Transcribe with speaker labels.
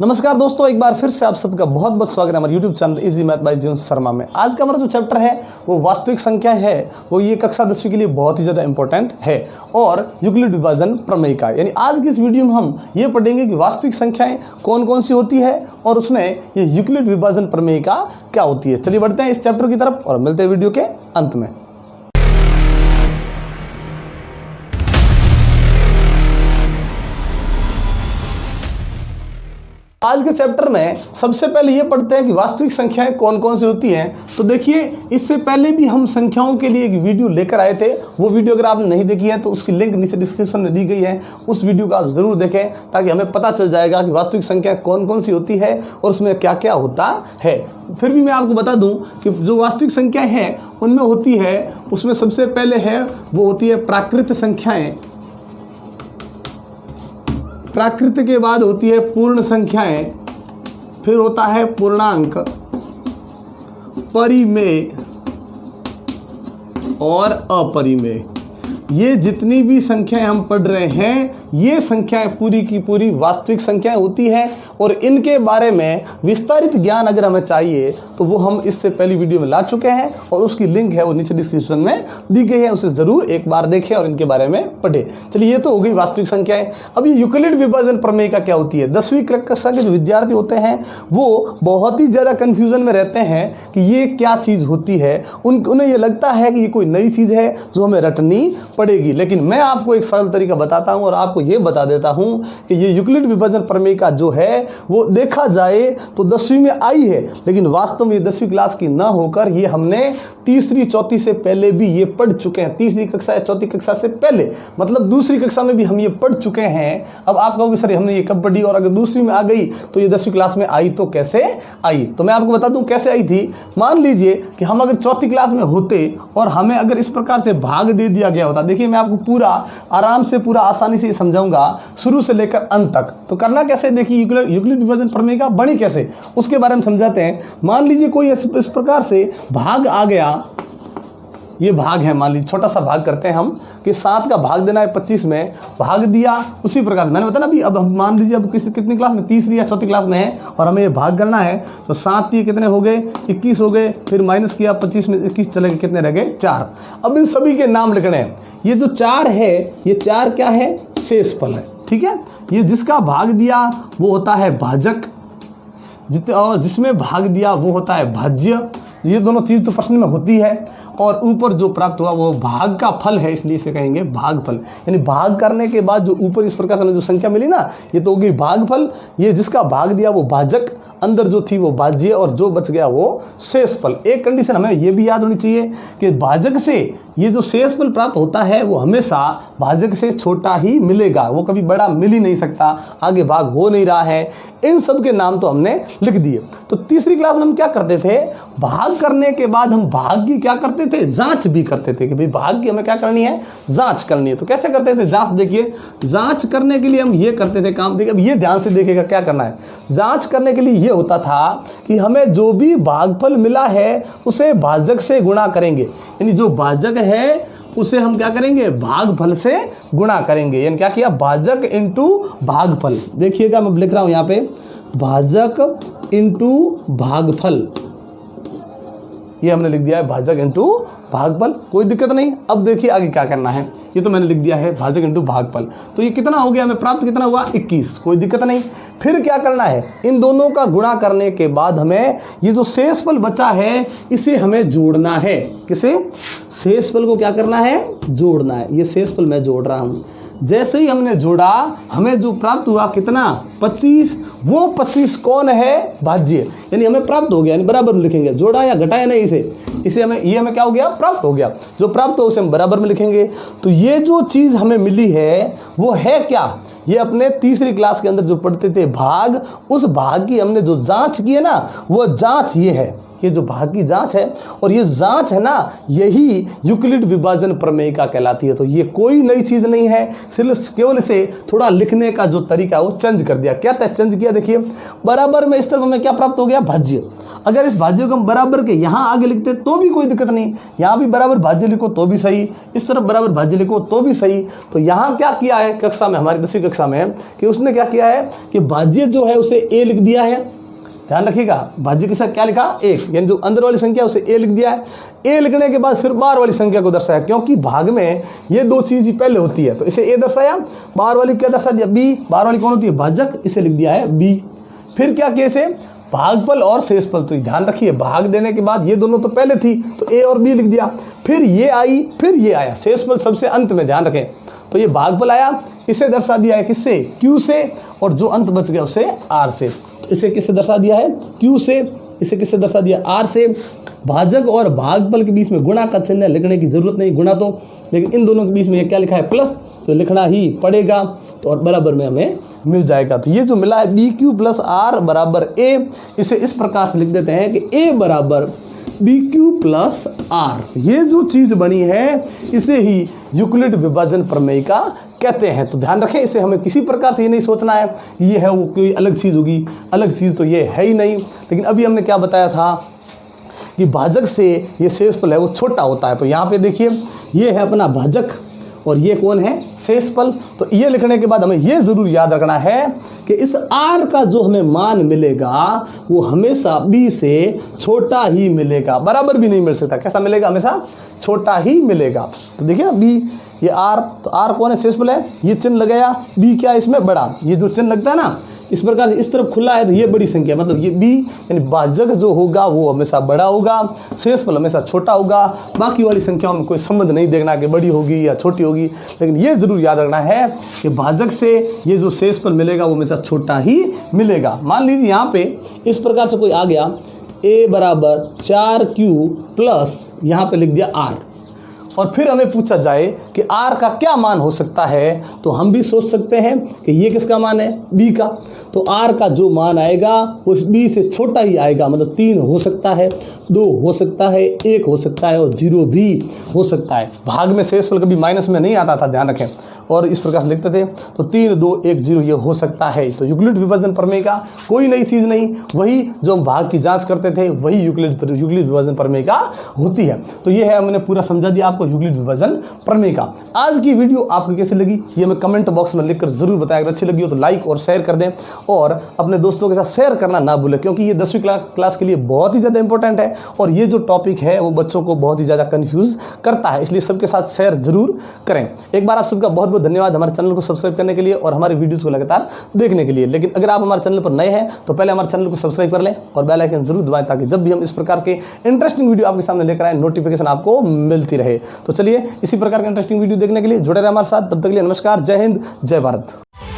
Speaker 1: नमस्कार दोस्तों, एक बार फिर से आप सबका बहुत बहुत स्वागत है हमारे YouTube channel easy math bye जीवन शर्मा में। आज का हमारा जो चैप्टर है वो वास्तविक संख्या है, वो ये कक्षा 10वीं के लिए बहुत ही ज़्यादा इंपॉर्टेंट है और यूक्लिड विभाजन प्रमेय का। यानी आज की इस वीडियो में हम ये पढ़ेंगे कि वास्तविक संख्याएं कौन कौन सी होती है और उसमें ये यूक्लिड विभाजन प्रमेय का क्या होती है। चलिए बढ़ते हैं इस चैप्टर की तरफ और मिलते हैं वीडियो के अंत में। आज के चैप्टर में सबसे पहले ये पढ़ते हैं कि वास्तविक संख्याएं कौन कौन सी होती हैं। तो देखिए, इससे पहले भी हम संख्याओं के लिए एक वीडियो लेकर आए थे। वो वीडियो अगर आपने नहीं देखी है तो उसकी लिंक नीचे डिस्क्रिप्शन में दी गई है, उस वीडियो को आप ज़रूर देखें ताकि हमें पता चल जाएगा कि वास्तविक संख्या कौन कौन सी होती है और उसमें क्या क्या होता है। फिर भी मैं आपको बता दूं कि जो वास्तविक संख्याएँ हैं उनमें होती है, उसमें सबसे पहले है वो होती है प्राकृत संख्याएँ। प्राकृत के बाद होती है पूर्ण संख्याएं, फिर होता है पूर्णांक, परिमेय और अपरिमेय। ये जितनी भी संख्याएं हम पढ़ रहे हैं ये संख्याएं पूरी की पूरी वास्तविक संख्याएं होती हैं और इनके बारे में विस्तारित ज्ञान अगर हमें चाहिए तो वो हम इससे पहली वीडियो में ला चुके हैं और उसकी लिंक है वो नीचे डिस्क्रिप्शन में दी गई है, उसे ज़रूर एक बार देखें और इनके बारे में पढ़ें। चलिए, ये तो हो गई वास्तविक संख्याएं। अब ये यूक्लिड विभाजन प्रमेय का क्या होती है। 10वीं कक्षा के जो विद्यार्थी होते हैं वो बहुत ही ज़्यादा कन्फ्यूज़न में रहते हैं कि ये क्या चीज़ होती है। उन्हें ये लगता है कि ये कोई नई चीज़ है जो हमें रटनी पड़ेगी, लेकिन मैं आपको एक सरल तरीका बताता हूँ और आपको ये बता देता हूँ कि ये यूक्लिड विभाजन प्रमेय का जो है वो देखा जाए तो 10वीं में आई है, लेकिन वास्तव में ये 10वीं क्लास की ना होकर ये हमने तीसरी चौथी से पहले भी ये पढ़ चुके हैं। तीसरी कक्षा या चौथी कक्षा से पहले, मतलब दूसरी कक्षा में भी हम ये पढ़ चुके हैं। अब आप कहोगे सर हमने ये कब पढ़ी और अगर दूसरी में आ गई तो ये 10वीं क्लास में आई तो कैसे आई। तो मैं आपको बता दूं कैसे आई थी। मान लीजिए कि हम अगर चौथी क्लास में होते और हमें अगर इस प्रकार से भाग दे दिया गया होता। देखिए, मैं आपको पूरा आराम से पूरा आसानी से समझाऊंगा शुरू से लेकर अंत तक। तो करना कैसे, देखिए यूक्लिड विभाजन प्रमेय का बनी कैसे उसके बारे में समझाते हैं। मान लीजिए कोई इस प्रकार से भाग आ गया, ये भाग है, मान लीजिए छोटा सा भाग करते हैं हम कि 7 का भाग देना है 25 में, भाग दिया। उसी प्रकार मैंने बताया ना अभी, अब हम मान लीजिए अब कितनी क्लास में, तीसरी या चौथी क्लास में है और हमें ये भाग करना है। तो 7 ये कितने हो गए, 21 हो गए, फिर माइनस किया 25 में 21 चले गए, कितने रह गए, 4। अब इन सभी के नाम लिखने हैं। ये जो 4 है, ये 4 क्या है, शेषफल है, ठीक है। ये जिसका भाग दिया वो होता है भाजक, और जिसमें भाग दिया वो होता है भाज्य। ये दोनों चीज़ तो प्रश्न में होती है और ऊपर जो प्राप्त हुआ वो भाग का फल है, इसलिए इसे कहेंगे भागफल। यानी भाग करने के बाद जो ऊपर इस प्रकार से हमें जो संख्या मिली ना, ये तो हो गई भागफल। ये जिसका भाग दिया वो भाजक, अंदर जो थी वो भाज्य और जो बच गया वो शेषफल। एक कंडीशन हमें ये भी याद होनी चाहिए कि भाजक से ये जो शेषफल प्राप्त होता है वो हमेशा भाजक से छोटा ही मिलेगा, वो कभी बड़ा मिल ही नहीं सकता, आगे भाग हो नहीं रहा है। इन सब के नाम तो हमने लिख दिए। तो तीसरी क्लास में हम क्या करते थे, भाग करने के बाद हम भाग की क्या करते थे, जांच भी करते थे कि भाई भाग की हमें क्या करनी है, जांच करनी है। तो कैसे करते थे जांच, देखिए जांच करने के लिए हम ये करते थे काम। देखिए अब ये ध्यान से देखिएगा क्या करना है। जांच करने के लिए ये होता था कि हमें जो भी भागफल मिला है उसे भाजक से गुणा करेंगे। यानी जो भाजक है उसे हम क्या करेंगे, भागफल से गुणा करेंगे। यानी क्या किया, भाजक इंटू भागफल। देखिएगा मैं लिख रहा हूं यहाँ पे, भाजक इंटू भागफल, ये हमने लिख दिया है भाजक इंटू भागफल, कोई दिक्कत नहीं। अब देखिए आगे क्या करना है, ये तो मैंने लिख दिया है भाजक इंटू भागफल। तो ये कितना हो गया, हमें प्राप्त कितना हुआ, 21, कोई दिक्कत नहीं। फिर क्या करना है, इन दोनों का गुणा करने के बाद हमें ये जो शेषफल बचा है इसे हमें जोड़ना है। किसे, शेषफल को क्या करना है, जोड़ना है। ये शेषफल मैं जोड़ रहा हूँ। जैसे ही हमने जोड़ा हमें जो प्राप्त हुआ कितना, 25। वो 25 कौन है, भाज्य, यानी हमें प्राप्त हो गया। यानी बराबर में लिखेंगे, जोड़ा या घटाया नहीं इसे हमें, ये हमें क्या हो गया, प्राप्त हो गया। जो प्राप्त हो उसे हम बराबर में लिखेंगे। तो ये जो चीज़ हमें मिली है वो है क्या, ये अपने तीसरी क्लास के अंदर जो पढ़ते थे भाग, उस भाग की हमने जो जांच की है ना, वो जांच ये है। ये जो भाग की जांच है, और ये जांच है ना, यही यूक्लिड विभाजन प्रमेयिका कहलाती है। तो ये कोई नई चीज़ नहीं है, सिर्फ केवल इसे थोड़ा लिखने का जो तरीका है वो चेंज कर दिया। क्या चेंज किया, देखिए बराबर में इस तरफ हमें क्या प्राप्त हो गया, भाज्य। अगर इस भाज्य को हम बराबर के यहाँ आगे लिखते तो भी कोई दिक्कत नहीं, यहाँ भी बराबर भाज्य लिखो तो भी सही, इस तरफ बराबर भाज्य लिखो तो भी सही। तो यहाँ क्या किया है कक्षा में, हमारी 10वीं कक्षा में, कि उसने क्या किया है कि भाज्य जो है उसे a लिख दिया है। ध्यान रखिएगा, भाज्य के साथ क्या लिखा, 1, यानी जो अंदर वाली संख्या उसे a लिख दिया है। a लिखने के बाद फिर बाहर वाली संख्या को दर्शाया, क्योंकि भाग में ये दो चीज़ ही पहले होती है, तो इसे a दर्शाया, बाहर वाली क्या दर्शा दिया, b। बाहर वाली कौन होती है, भाजक, इसे लिख दिया है b। फिर क्या किया, इसे भागफल और शेषफल, तो ध्यान रखिए भाग देने के बाद ये दोनों तो पहले थी तो a और b लिख दिया, फिर ये आई, फिर ये आया, शेषफल सबसे अंत में, ध्यान रखें। तो ये भागफल आया, इसे दर्शा दिया है किससे, q से, और जो अंत बच गया उसे r से। तो इसे किससे दर्शा दिया है, q से, इसे किससे दर्शा दिया, r से। भाजक और भागफल के बीच में गुणा का चिन्ह लिखने की जरूरत नहीं, गुणा तो, लेकिन इन दोनों के बीच में ये क्या लिखा है, प्लस, तो लिखना ही पड़ेगा, तो और बराबर में हमें मिल जाएगा। तो ये जो मिला है BQ प्लस R बराबर A, इसे इस प्रकार से लिख देते हैं कि A बराबर BQ प्लस R। ये जो चीज़ बनी है इसे ही यूक्लिड विभाजन प्रमेयिका कहते हैं। तो ध्यान रखें, इसे हमें किसी प्रकार से ये नहीं सोचना है ये है वो कोई अलग चीज़ होगी, अलग चीज़ तो ये है ही नहीं। लेकिन अभी हमने क्या बताया था कि भाजक से ये शेषफल है वो छोटा होता है। तो यहाँ पे देखिए ये है अपना भाजक और ये कौन है, शेषफल। तो ये लिखने के बाद हमें ये ज़रूर याद रखना है कि इस r का जो हमें मान मिलेगा वो हमेशा b से छोटा ही मिलेगा, बराबर भी नहीं मिल सकता। कैसा मिलेगा, हमेशा छोटा ही मिलेगा। तो देखिए ना b, ये r, तो r कौन है, शेषफल है, ये चिन्ह लगाया, b क्या है इसमें, बड़ा। ये जो चिन्ह लगता है ना इस प्रकार से, इस तरफ खुला है तो ये बड़ी संख्या, मतलब ये b, यानी भाजक जो होगा वो हमेशा बड़ा होगा, शेषफल हमेशा छोटा होगा। बाकी वाली संख्याओं में कोई संबंध नहीं देखना कि बड़ी होगी या छोटी होगी, लेकिन ये जरूर याद रखना है कि भाजक से ये जो शेषफल मिलेगा वो हमेशा छोटा ही मिलेगा। मान लीजिए यहाँ पे इस प्रकार से कोई आ गया, a बराबर 4q प्लस यहाँ पे लिख दिया r, और फिर हमें पूछा जाए कि r का क्या मान हो सकता है, तो हम भी सोच सकते हैं कि ये किसका मान है, b का। तो r का जो मान आएगा वो b से छोटा ही आएगा, मतलब 3 हो सकता है, 2 हो सकता है, 1 हो सकता है और 0 भी हो सकता है। भाग में शेषफल कभी माइनस में नहीं आता था, ध्यान रखें, और इस प्रकार से लिखते थे। तो 3, 2, 1, 0 ये हो सकता है। तो यूक्लिड विभाजन प्रमेयिका कोई नई चीज़ नहीं, वही जो हम भाग की जांच करते थे वही यूक्लिड विभाजन प्रमेयिका होती है। तो ये है, हमने पूरा समझा दिया आपको यूक्लिड विभाजन प्रमेयिका। आज की वीडियो आपको कैसी लगी ये हमें कमेंट बॉक्स में लिखकर जरूर बताएं। अगर अच्छी लगी हो तो लाइक और शेयर कर दें, और अपने दोस्तों के साथ शेयर करना ना भूलें, क्योंकि ये 10वीं क्लास के लिए बहुत ही ज़्यादा इंपॉर्टेंट है, और ये जो टॉपिक है वो बच्चों को बहुत ही ज़्यादा कन्फ्यूज़ करता है, इसलिए सबके साथ शेयर जरूर करें। एक बार आप सबका बहुत बहुत धन्यवाद हमारे चैनल को सब्सक्राइब करने के लिए और हमारे वीडियोस को लगातार देखने के लिए। लेकिन अगर आप हमारे चैनल पर नए हैं तो पहले हमारे चैनल को सब्सक्राइब कर लें और बेल आइकन जरूर दबाएं, ताकि जब भी हम इस प्रकार के इंटरेस्टिंग वीडियो आपके सामने लेकर आए नोटिफिकेशन आपको मिलती रहे। तो चलिए इसी प्रकार के इंटरेस्टिंग वीडियो देखने के लिए जुड़े रहे हमारे साथ। तब तक के लिए नमस्कार, जय हिंद, जय भारत।